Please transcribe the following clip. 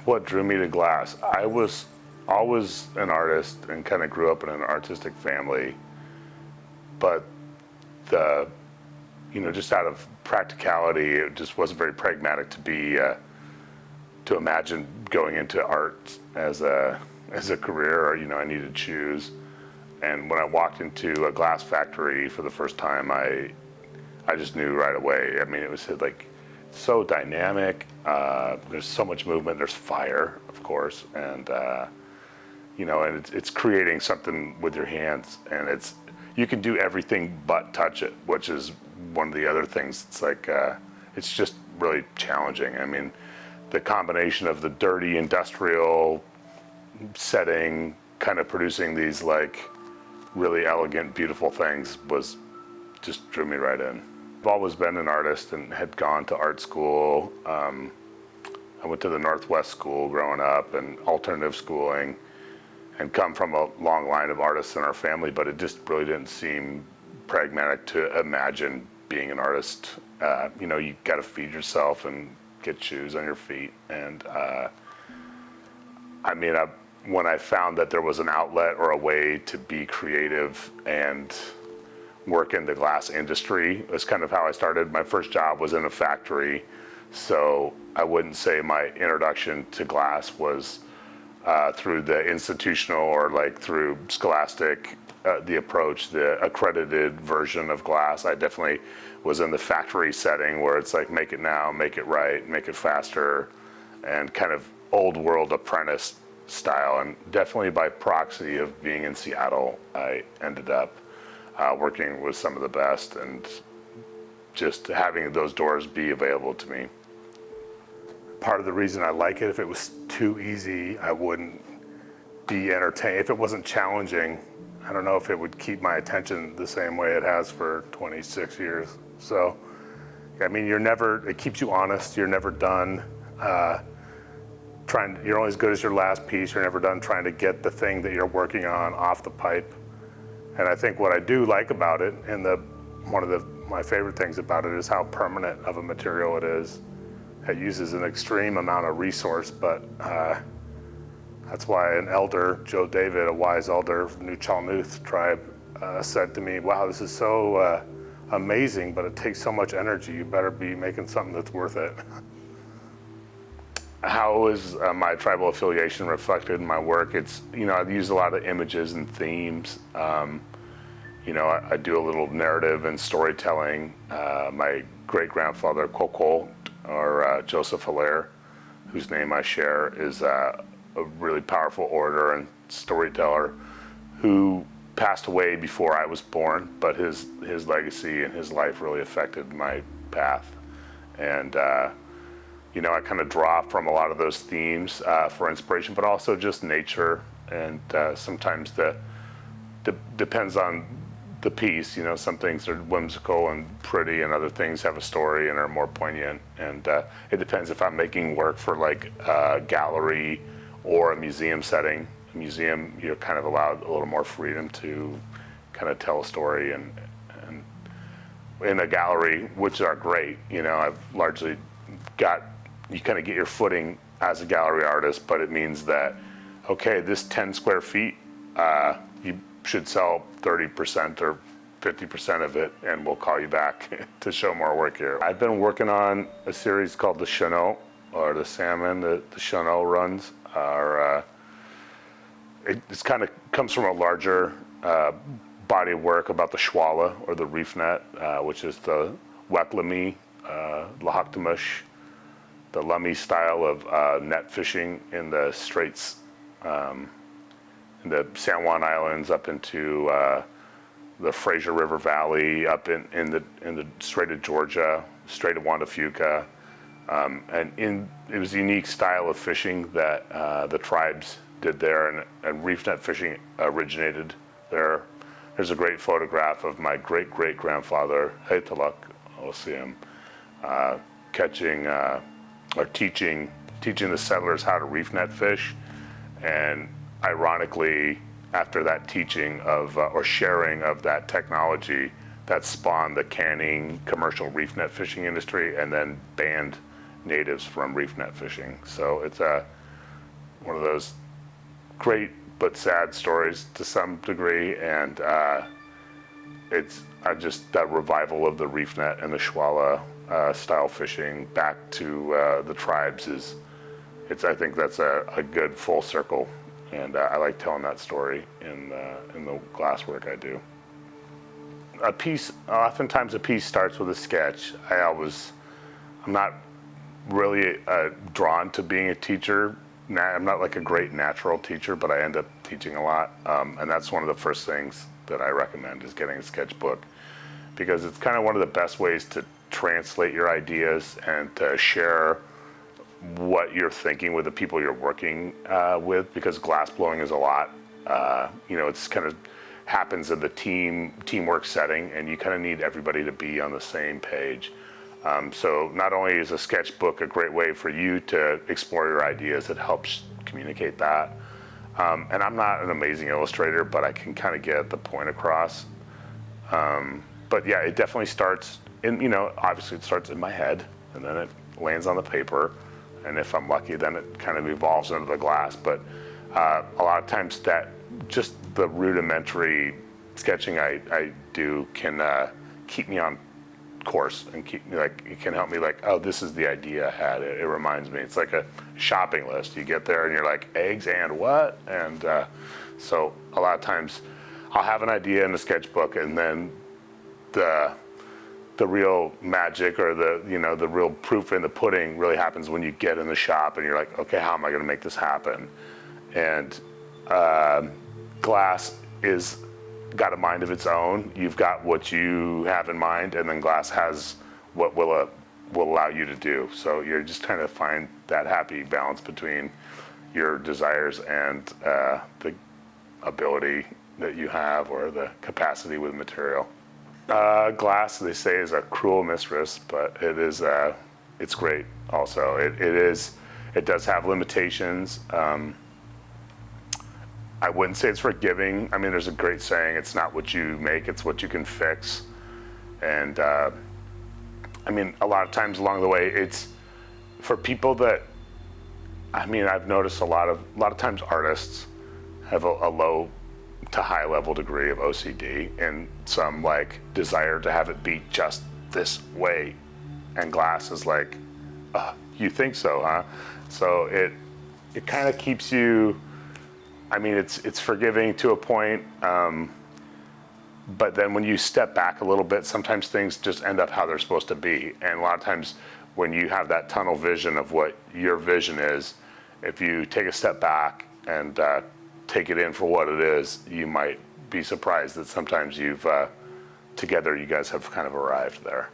What drew me to glass? I was always an artist and kind of grew up in an artistic family, but just out of practicality, it just wasn't very pragmatic to imagine going into art as a career, or I needed to choose. And when I walked into a glass factory for the first time, I just knew right away. I mean, it was like so dynamic. There's so much movement. There's fire, of course, and it's creating something with your hands, and you can do everything but touch it, which is one of the other things. It's like it's just really challenging. I mean, the combination of the dirty industrial setting, kind of producing these like really elegant, beautiful things, just drew me right in. I've always been an artist and had gone to art school. I went to the Northwest School growing up and alternative schooling, and come from a long line of artists in our family, but it just really didn't seem pragmatic to imagine being an artist. You got to feed yourself and get shoes on your feet. And when I found that there was an outlet or a way to be creative and work in the glass industry, that's kind of how I started. My first job was in a factory, so I wouldn't say my introduction to glass was through the institutional or like through scholastic, the approach, the accredited version of glass. I definitely was in the factory setting where it's like, make it now, make it right, make it faster, and kind of old world apprentice style. And definitely by proxy of being in Seattle, I ended up working with some of the best and just having those doors be available to me. Part of the reason I like it, if it was too easy, I wouldn't be entertained. If it wasn't challenging, I don't know if it would keep my attention the same way it has for 26 years. So, I mean, it keeps you honest. You're never done you're only as good as your last piece. You're never done trying to get the thing that you're working on off the pipe. And I think what I do like about it, and one of my favorite things about it, is how permanent of a material it is. It uses an extreme amount of resource, but that's why an elder, Joe David, a wise elder from New Chalnuth tribe, said to me, wow, this is so amazing, but it takes so much energy. You better be making something that's worth it. How is my tribal affiliation reflected in my work? It's, I've used a lot of images and themes. I do a little narrative and storytelling. My great-grandfather, Kokol, or Joseph Hilaire, whose name I share, is a really powerful orator and storyteller who passed away before I was born, but his legacy and his life really affected my path. And I kind of draw from a lot of those themes for inspiration, but also just nature, and sometimes depends on the piece. Some things are whimsical and pretty, and other things have a story and are more poignant. And it depends if I'm making work for like a gallery or a museum setting. A museum, you're kind of allowed a little more freedom to kind of tell a story, and in a gallery, which are great, I've largely you kind of get your footing as a gallery artist, but it means that, okay, this 10 square feet, you should sell 30% or 50% of it, and we'll call you back to show more work here. I've been working on a series called the Cheneau, or the salmon. The Cheneau runs are, it kind of comes from a larger body of work about the Schwalla, or the reef net, which is the Weklami, Lahaktamush, the Lummi style of net fishing in the straits, in the San Juan Islands, up into the Fraser River Valley, up in the Strait of Georgia, Strait of Juan de Fuca, and it was a unique style of fishing that the tribes did there, and reef net fishing originated there. There's a great photograph of my great-great-grandfather, Heitaluk Osium, catching or teaching the settlers how to reef net fish. And ironically, after that teaching of or sharing of that technology, that spawned the canning commercial reef net fishing industry, and then banned natives from reef net fishing. So it's one of those great but sad stories to some degree, and it's just that revival of the reef net and the Shwala style fishing back to the tribes I think that's a good full circle, and I like telling that story in the glasswork I do. Oftentimes a piece starts with a sketch. I'm not really drawn to being a teacher. I'm not like a great natural teacher, but I end up teaching a lot, and that's one of the first things that I recommend is getting a sketchbook, because it's kind of one of the best ways to translate your ideas and to share what you're thinking with the people you're working with, because glass blowing is a lot. It's kind of happens in the teamwork setting, and you kind of need everybody to be on the same page. So not only is a sketchbook a great way for you to explore your ideas, it helps communicate that. And I'm not an amazing illustrator, but I can kind of get the point across. But yeah, it definitely starts obviously it starts in my head, and then it lands on the paper. And if I'm lucky, then it kind of evolves into the glass. But a lot of times that just the rudimentary sketching I do can keep me on course and keep me it can help me oh, this is the idea I had. It reminds me. It's like a shopping list. You get there and you're like, eggs and what? And so a lot of times I'll have an idea in the sketchbook, and then the real magic or the real proof in the pudding really happens when you get in the shop and you're like, okay, how am I going to make this happen? And glass is got a mind of its own. You've got what you have in mind, and then glass has what will allow you to do. So you're just trying to find that happy balance between your desires and the ability that you have or the capacity with material. Glass, they say, is a cruel mistress, but it's great also. It does have limitations. I wouldn't say it's forgiving. I mean, there's a great saying, it's not what you make, it's what you can fix. And I mean, a lot of times along the way, it's for people that, I've noticed a lot of times artists have a low to high level degree of OCD and some desire to have it be just this way. And glass is you think so, huh? So it kind of keeps you, it's forgiving to a point, but then when you step back a little bit, sometimes things just end up how they're supposed to be. And a lot of times when you have that tunnel vision of what your vision is, if you take a step back and take it in for what it is, you might be surprised that sometimes together you guys have kind of arrived there.